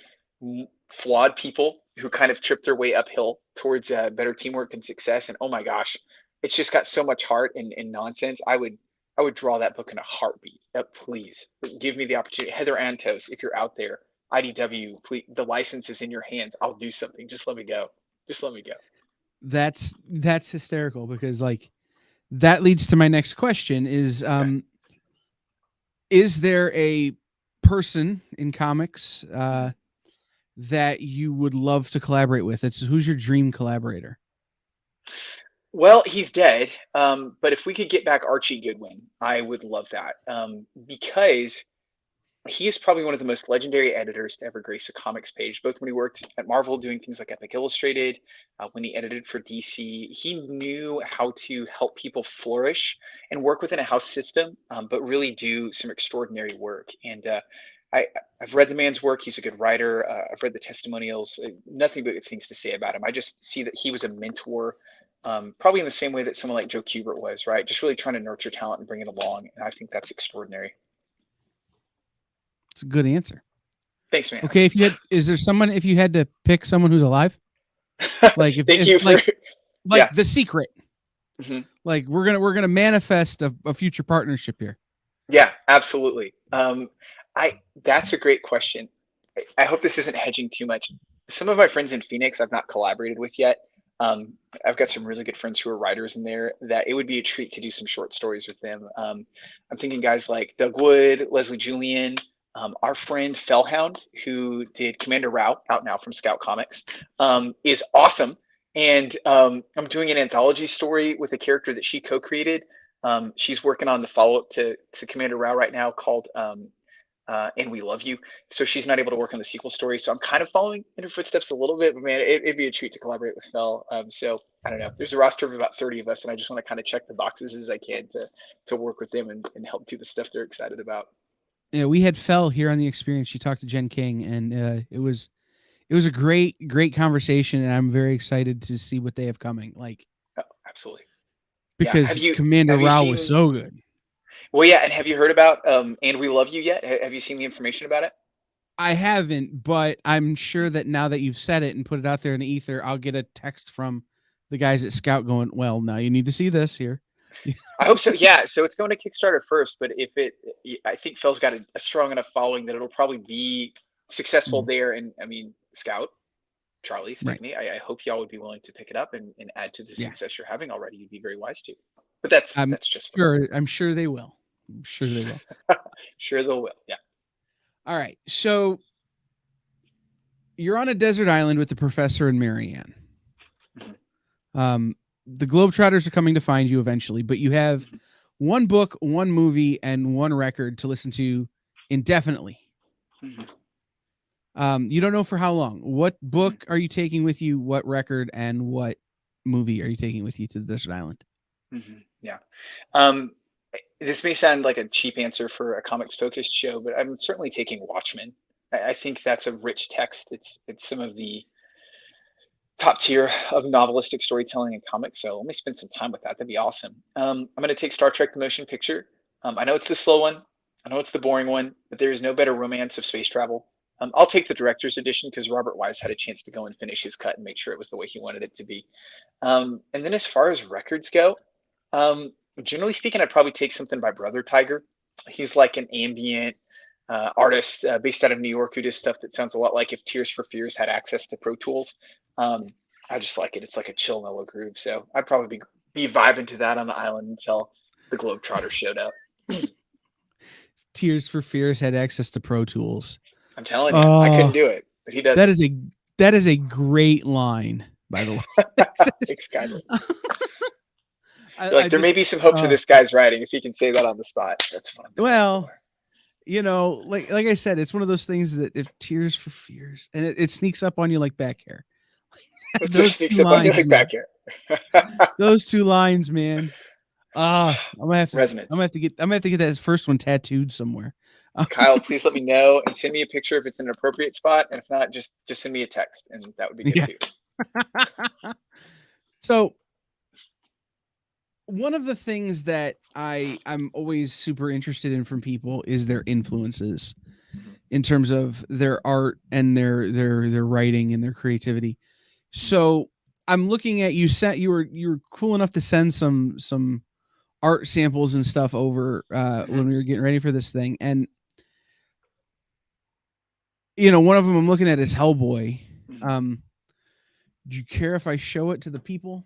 flawed people who kind of trip their way uphill towards better teamwork and success. And oh my gosh, it's just got so much heart and nonsense. I would draw that book in a heartbeat. Please give me the opportunity. Heather Antos, if you're out there, IDW, please, the license is in your hands. I'll do something. Just let me go. Just let me go. That's hysterical because like that leads to my next question Okay. is there a person in comics Mhm. that you would love to collaborate with? It's who's your dream collaborator? Well, he's dead. But if we could get back Archie Goodwin, I would love that. Because he is probably one of the most legendary editors to ever grace a comics page, both when he worked at Marvel doing things like Epic Illustrated, when he edited for DC. He knew how to help people flourish and work within a house system, but really do some extraordinary work. And I, I've read the man's work. He's a good writer. I've read the testimonials. Nothing but good things to say about him. I just see that he was a mentor, probably in the same way that someone like Joe Kubert was, right? Just really trying to nurture talent and bring it along. And I think that's extraordinary. It's a good answer. Thanks, man. Okay, is there someone if you had to pick someone who's alive, like Thank if you for, like yeah. the secret, Hmm. like we're gonna manifest a future partnership here. Yeah, absolutely. I That's a great question. I hope this isn't hedging too much. some of my friends in Phoenix I've not collaborated with yet. Um, I've got some really good friends who are writers in there that it would be a treat to do some short stories with them. I'm thinking guys like Doug Wood, Leslie Julian, our friend Fellhound, who did Commander Rao out now from Scout Comics, is awesome. And I'm doing an anthology story with a character that she co-created. She's working on the follow-up to Commander Rao right now called and We Love You. So she's not able to work on the sequel story. So I'm kind of following in her footsteps a little bit, but man, it'd be a treat to collaborate with Phil. So I don't know. There's a roster of about 30 of us, and I just want to kind of check the boxes as I can to work with them and help do the stuff they're excited about. Yeah, we had Fell here on the experience. She talked to Jen King, and it was a great conversation, and I'm very excited to see what they have coming. Like, Oh, absolutely. Yeah. because Commander Have you Rao was seen? so good. Well, yeah. And have you heard about And We Love You yet? Have you seen the information about it? I haven't, but I'm sure that now that you've said it and put it out there in the ether, I'll get a text from the guys at Scout going, "Well, now you need to see this here." I hope so. Yeah. So it's going to Kickstarter first, but I think Phil's got a strong enough following that it'll probably be successful Mhm. there. And I mean, Scout, Charlie, Right. Stickney, I hope y'all would be willing to pick it up and add to the Yeah. success you're having already. You'd be very wise to. But that's just fun. I'm sure they will. I'm sure they will. Sure they'll will. Yeah. All right. So you're on a desert island with the professor and Marianne. Mhm. The Globetrotters are coming to find you eventually, but you have Mhm. one book, one movie, and one record to listen to indefinitely. Mhm. You don't know for how long. What Mhm. book are you taking with you? What record and what movie are you taking with you to the desert island? Yeah. Um, this may sound like a cheap answer for a comics focused show, but I'm certainly taking Watchmen. I think that's a rich text. It's some of the top tier of novelistic storytelling in comics. So let me spend some time with that. That'd be awesome. I'm going to take Star Trek: The Motion Picture. I know it's the slow one. I know it's the boring one, but there is no better romance of space travel. I'll take the director's edition because Robert Wise had a chance to go and finish his cut and make sure it was the way he wanted it to be. And then as far as records go, um, generally speaking, I'd probably take something by Brother Tiger. He's like an ambient artist based out of New York who does stuff that sounds a lot like if Tears for Fears had access to Pro Tools. Um, I just like it. It's like a chill, mellow groove. So I'd probably be vibing to that on the island until the Globetrotters showed up. Tears for Fears had access to Pro Tools. I'm telling you, I couldn't Oh, do it, but he does that it. is a that is a great line, by the way. Thanks, kindly. I Like there may just be some hope for uh, this guy's writing if he can say that on the spot. That's what I'm going well, for. like I said, it's one of those things that if Tears for Fears, and it sneaks up on you like back hair. It just Those sneaks two up on you lines, like man. back here. Those two lines, man. I'm gonna have to. Resonance. I'm gonna have to get that first one tattooed somewhere. Kyle, please let me know and send me a picture if it's an appropriate spot, and if not, just send me a text, and that would be good Yeah. too. So one of the things that I'm always super interested in from people is their influences Mhm. in terms of their art and their writing and their creativity. So I'm looking at you were cool enough to send some art samples and stuff over when Mhm. we were getting ready for this thing, and one of them I'm looking at is Hellboy. Mhm. Um, do you care if I show it to the people?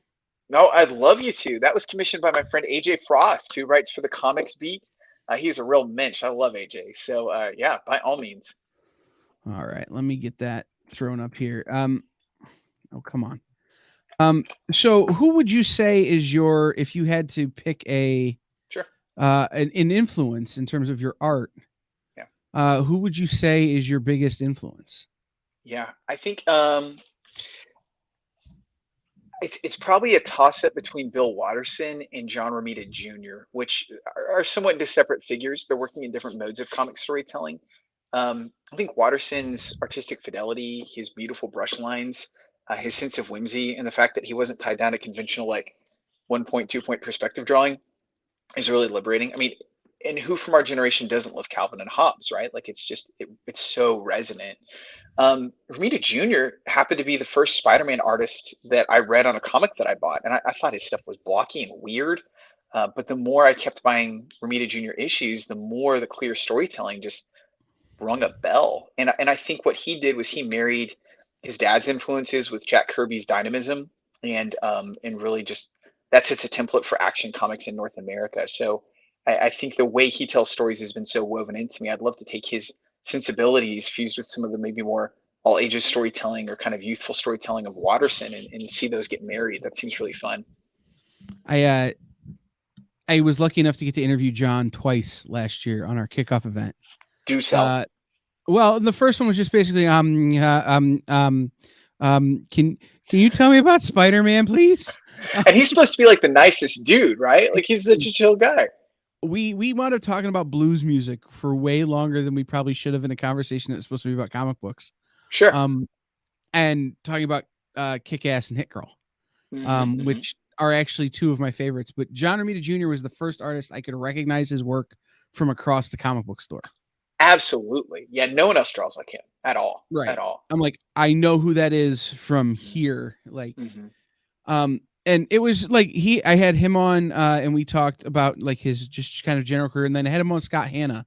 No, I'd love you to. That was commissioned by my friend AJ Frost, who writes for the Comics Beat. He's a real mensch. I love AJ. So yeah, by all means. All right, let me get that thrown up here. Oh, come on. So who would you say is your, if you had to pick Sure. an influence in terms of your art, Yeah. who would you say is your biggest influence? Yeah. I think it's probably a toss up between Bill Watterson and John Romita Jr., which are somewhat separate figures. They're working in different modes of comic storytelling. I think Watterson's artistic fidelity, his beautiful brush lines, his sense of whimsy, and the fact that he wasn't tied down to conventional like 1 point, 2 point perspective drawing is really liberating. I mean, and who from our generation doesn't love Calvin and Hobbes, right? Like it's so resonant. Romita Jr. happened to be the first Spider-Man artist that I read on a comic that I bought, and I thought his stuff was blocky and weird. But the more I kept buying Romita Jr. issues, the more the clear storytelling just rung a bell. And I think what he did was he married his dad's influences with Jack Kirby's dynamism, and really just that sets a template for action comics in North America. So I think the way he tells stories has been so woven into me. I'd love to take his sensibilities fused with some of the maybe more all ages storytelling or kind of youthful storytelling of Watterson, and see those get married. That seems really fun. I I was lucky enough to get to interview John twice last year on our kickoff event. Do tell. Uh, well, the first one was just basically can you tell me about Spider-Man, please? And he's supposed to be like the nicest dude, right? Like he's such a chill guy. We wound up talking about blues music for way longer than we probably should have in a conversation that's supposed to be about comic books. Sure. Um, and talking about Kick-Ass and Hit Girl, Hmm. which are actually two of my favorites. But John Romita Jr. was the first artist I could recognize his work from across the comic book store. Absolutely. Yeah, no one else draws like him at all. At Right. all. I'm like, I know who that is from here. Like, Hmm. and it was like I had him on, and we talked about like his just kind of general career, and then I had him on Scott Hanna,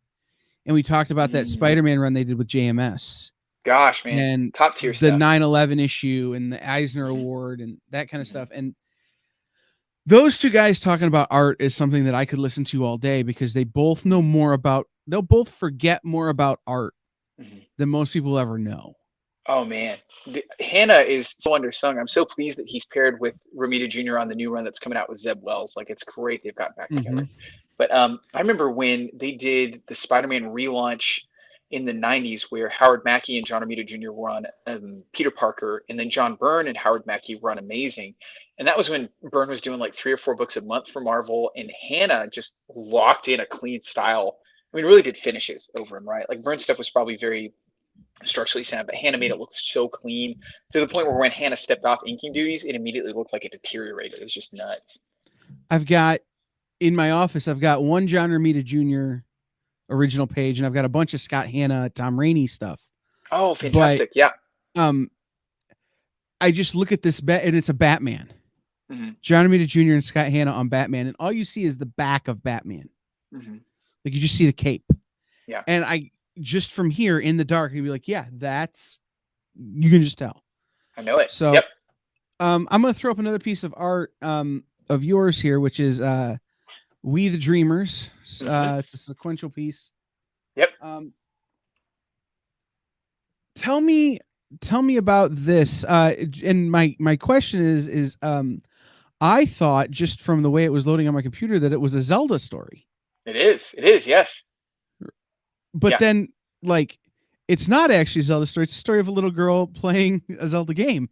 and we talked about that Mm. Spider-Man run they did with JMS Gosh, man. and Top tier the stuff. 9/11 issue and the Eisner Hmm. Award and that kind of Hmm. stuff. And those two guys talking about art is something that I could listen to all day because they both know more about, they'll both forget more about art Hmm. than most people ever know. Oh man, Hannah is so undersung. I'm so pleased that he's paired with Ramita Jr. on the new run that's coming out with Zeb Wells. Like it's great they've gotten back Mm-hmm. together. But I remember when they did the Spider-Man relaunch in the '90s, where Howard Mackie and John Romita Jr. were on Peter Parker, and then John Byrne and Howard Mackie were on Amazing. And that was when Byrne was doing like 3 or 4 books a month for Marvel, and Hannah just locked in a clean style. I mean, really did finishes over him, right? Like Byrne's stuff was probably very structurally sound, but Hannah made it look so clean to the point where when Hannah stepped off inking duties, it immediately looked like it deteriorated. It was just nuts. I've got in my office, I've got one John Romita Jr. original page, and I've got a bunch of Scott Hanna, Tom Rainey stuff. Oh, But fantastic. Yeah. um, I just look at this and it's a Batman. Hmm. John Romita Jr. and Scott Hanna on Batman, and all you see is the back of Batman. Hmm. Like you just see the cape. Yeah. And I just from here in the dark, you'd be like, yeah, that's, you can just tell. I know it. So Yep. I'm gonna throw up another piece of art of yours here, which is We the Dreamers. Hmm. It's a sequential piece. Yep. Tell me about this. And my question is I thought just from the way it was loading on my computer that it was a Zelda story. It is. It is. Yes. But Yeah. then like it's not actually a Zelda story. It's a story of a little girl playing a Zelda game.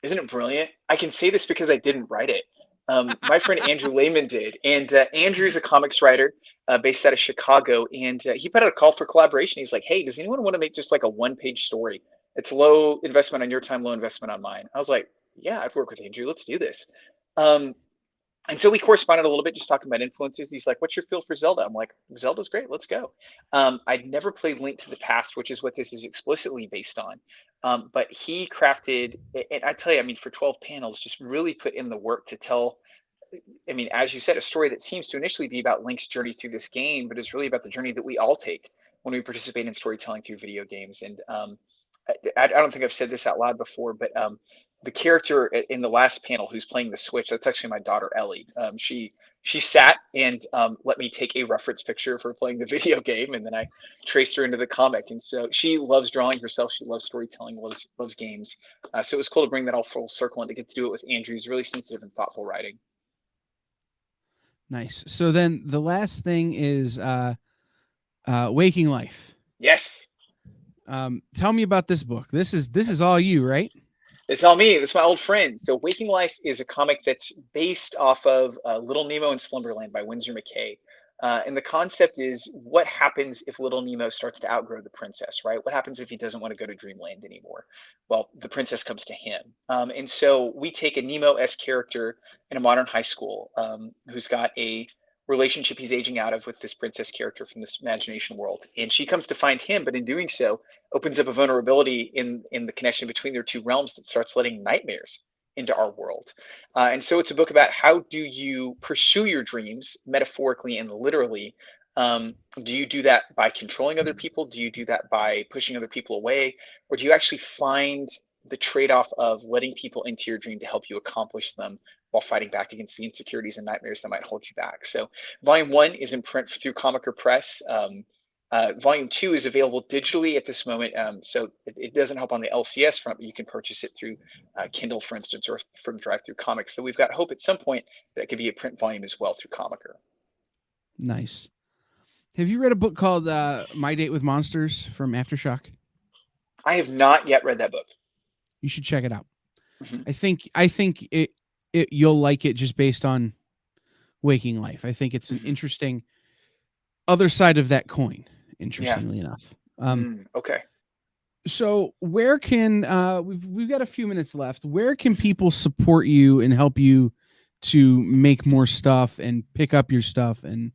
Isn't it brilliant? I can say this because I didn't write it. My friend Andrew Lehman did, and Andrew's a comics writer based out of Chicago, and he put out a call for collaboration. He's like, "Hey, does anyone want to make just like a one-page story? It's low investment on your time, low investment on mine." I was like, "Yeah, I'd work with Andrew. Let's do this." Um, and so we corresponded a little bit, just talking about influences. He's like, "What's your feel for Zelda?" I'm like, "Zelda's great. Let's go." I'd never played Link to the Past, which is what this is explicitly based on. But he crafted, and I tell you, I mean, for 12 panels, just really put in the work to tell, I mean, as you said, a story that seems to initially be about Link's journey through this game, but is really about the journey that we all take when we participate in storytelling through video games. And I don't think I've said this out loud before, but the character in the last panel who's playing the Switch, that's actually my daughter Ellie. She sat and let me take a reference picture for playing the video game, and then I traced her into the comic. And so she loves drawing herself. She loves storytelling, loves games. So it was cool to bring that all full circle and to get to do it with Andrew's really sensitive and thoughtful writing. Nice. So then the last thing is Waking Life. Yes. Tell me about this book. This is all you, right? It's all me. That's my old friend. So Waking Life is a comic that's based off of Little Nemo in Slumberland by Winsor McCay. And the concept is what happens if Little Nemo starts to outgrow the princess, right? What happens if he doesn't want to go to Dreamland anymore? Well, the princess comes to him. And so we take a Nemo-esque character in a modern high school who's got a relationship he's aging out of with this princess character from this imagination world. And she comes to find him, but in doing so, opens up a vulnerability in the connection between their two realms that starts letting nightmares into our world. And so it's a book about how do you pursue your dreams metaphorically and literally. Do you do that by controlling other people? Do you do that by pushing other people away? Or do you actually find the trade-off of letting people into your dream to help you accomplish them while fighting back against the insecurities and nightmares that might hold you back. So volume 1 is in print through Comicker Press. Volume 2 is available digitally at this moment, so it doesn't help on the LCS front, but you can purchase it through Kindle, for instance, or from Drive Through Comics. So we've got hope at some point that could be a print volume as well through Comicker. Nice. Have you read a book called My Date with Monsters from Aftershock? I have not yet read that book. You should check it out. Mm-hmm. I think you'll like it just based on Waking Life. I think it's an interesting other side of that coin, interestingly enough. Okay. So where can we've got a few minutes left. Where can people support you and help you to make more stuff and pick up your stuff and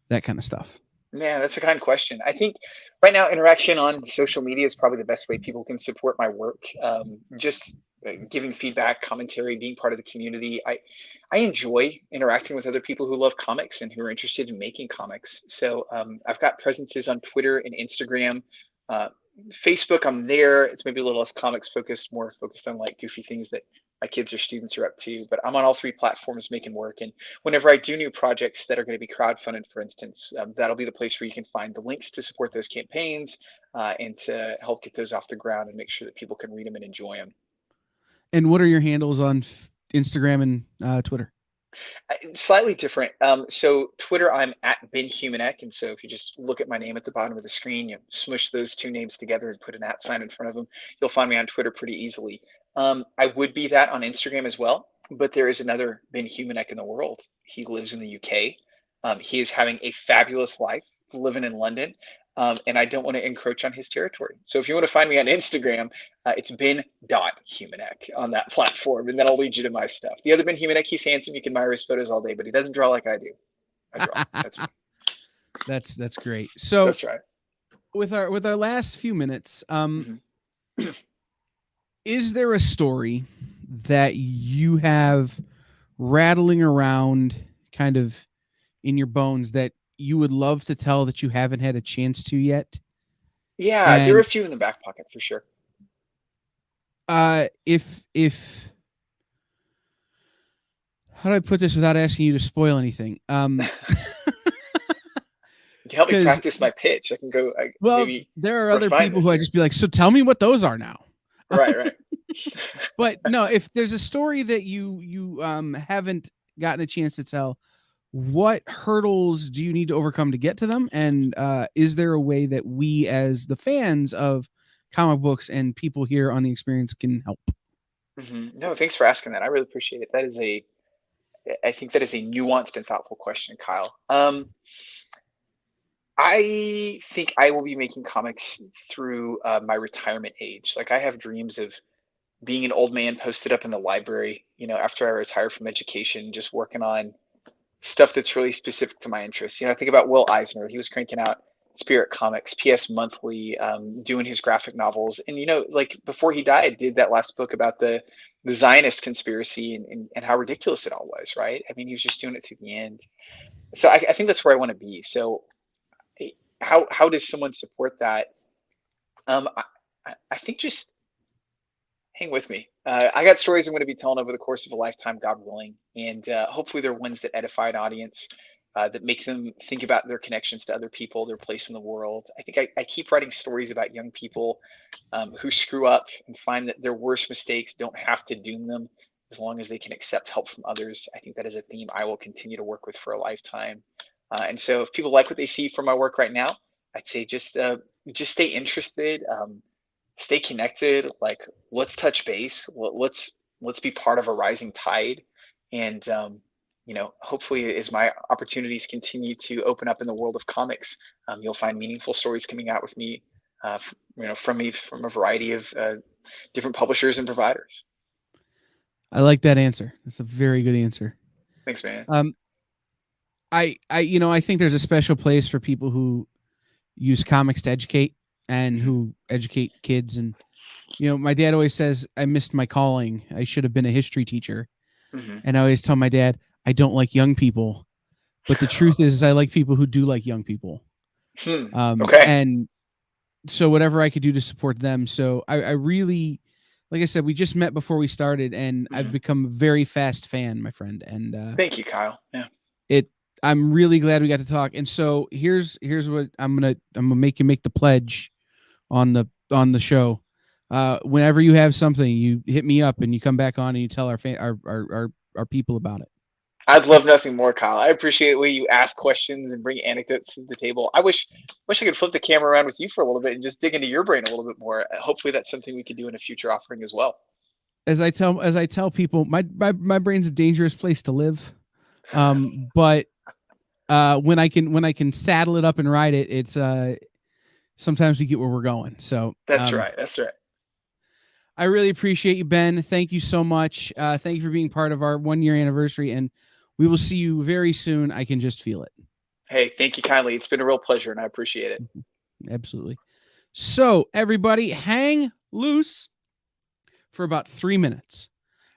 that kind of stuff? Yeah, that's a kind question. I think right now interaction on social media is probably the best way people can support my work. Just giving feedback, commentary, being part of the community. I enjoy interacting with other people who love comics and who are interested in making comics. So I've got presences on Twitter and Instagram. Facebook, I'm there. It's maybe a little less comics focused, more focused on like goofy things that my kids or students are up to, but I'm on all 3 platforms making work. And whenever I do new projects that are going to be crowdfunded, for instance, that'll be the place where you can find the links to support those campaigns and to help get those off the ground and make sure that people can read them and enjoy them. And what are your handles on Instagram and Twitter? Slightly different. So Twitter, I'm at Humenuik, and so if you just look at my name at the bottom of the screen, you smush those 2 names together and put an @ sign in front of them, you'll find me on Twitter pretty easily. I would be that on Instagram as well, but there is another Humenuik in the world. He lives in the UK. He is having a fabulous life living in London, and I don't want to encroach on his territory. So if you want to find me on Instagram, it's bin.Humenuik on that platform, and that'll lead you to my stuff. The other Humenuik, he's handsome. You can admire his photos all day, but he doesn't draw like I do. I draw. That's me. That's great. So that's right. With our last few minutes, is there a story that you have rattling around kind of in your bones that you would love to tell that you haven't had a chance to yet? Yeah, there are a few in the back pocket for sure. If how do I put this without asking you to spoil anything? You can help me practice my pitch. I can go. Maybe there are other people who I just be like, so tell me what those are now. Right. But no, if there's a story that you haven't gotten a chance to tell, what hurdles do you need to overcome to get to them? And is there a way that we as the fans of comic books and people here on the experience can help? No, thanks for asking that. I really appreciate it. I think that is a nuanced and thoughtful question, Kyle. I think I will be making comics through my retirement age. Like I have dreams of being an old man posted up in the library, after I retire from education, just working on stuff that's really specific to my interests. I think about Will Eisner. He was cranking out Spirit Comics, PS Monthly, doing his graphic novels. And, like before he died, did that last book about the Zionist conspiracy and how ridiculous it all was, right? I mean, he was just doing it to the end. So I think that's where I want to be. So how does someone support that? I think just hang with me. I got stories I'm going to be telling over the course of a lifetime, God willing, and hopefully they're ones that edify an audience, that make them think about their connections to other people, their place in the world. I think I keep writing stories about young people who screw up and find that their worst mistakes don't have to doom them as long as they can accept help from others. I think that is a theme I will continue to work with for a lifetime. And so if people like what they see from my work right now, I'd say just stay interested, stay connected. Like let's touch base. Let's be part of a rising tide. And hopefully as my opportunities continue to open up in the world of comics, you'll find meaningful stories coming out with me, from a variety of different publishers and providers. I like that answer. That's a very good answer. Thanks, man. I think there's a special place for people who use comics to educate and who educate kids. And, my dad always says, I missed my calling. I should have been a history teacher. And I always tell my dad, I don't like young people. But the truth is I like people who do like young people. Okay. And so whatever I could do to support them. So I really like I said, we just met before we started, and I've become a very fast fan, my friend. And thank you, Kyle. Yeah. I'm really glad we got to talk. And so here's what I'm gonna make you make the pledge on the show. Whenever you have something, you hit me up and you come back on and you tell our people about it. I'd love nothing more, Kyle. I appreciate the way you ask questions and bring anecdotes to the table. I wish I could flip the camera around with you for a little bit and just dig into your brain a little bit more. Hopefully, that's something we could do in a future offering as well. As I tell people, my brain's a dangerous place to live. But when I can saddle it up and ride it, it's sometimes we get where we're going. So that's right. That's right. I really appreciate you, Ben. Thank you so much. Thank you for being part of our 1 year anniversary, and we will see you very soon. I can just feel it. Hey, thank you kindly. It's been a real pleasure, and I appreciate it. Absolutely. So, everybody, hang loose for about 3 minutes,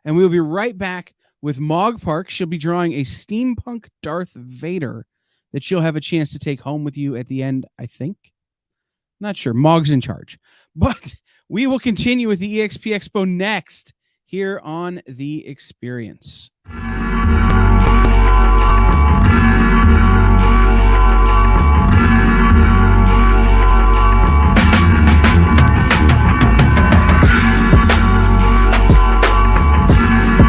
and we will be right back with Mog Park. She'll be drawing a steampunk Darth Vader that she'll have a chance to take home with you at the end, I think. Not sure. Mog's in charge. But we will continue with the EXP Expo next here on The Experience.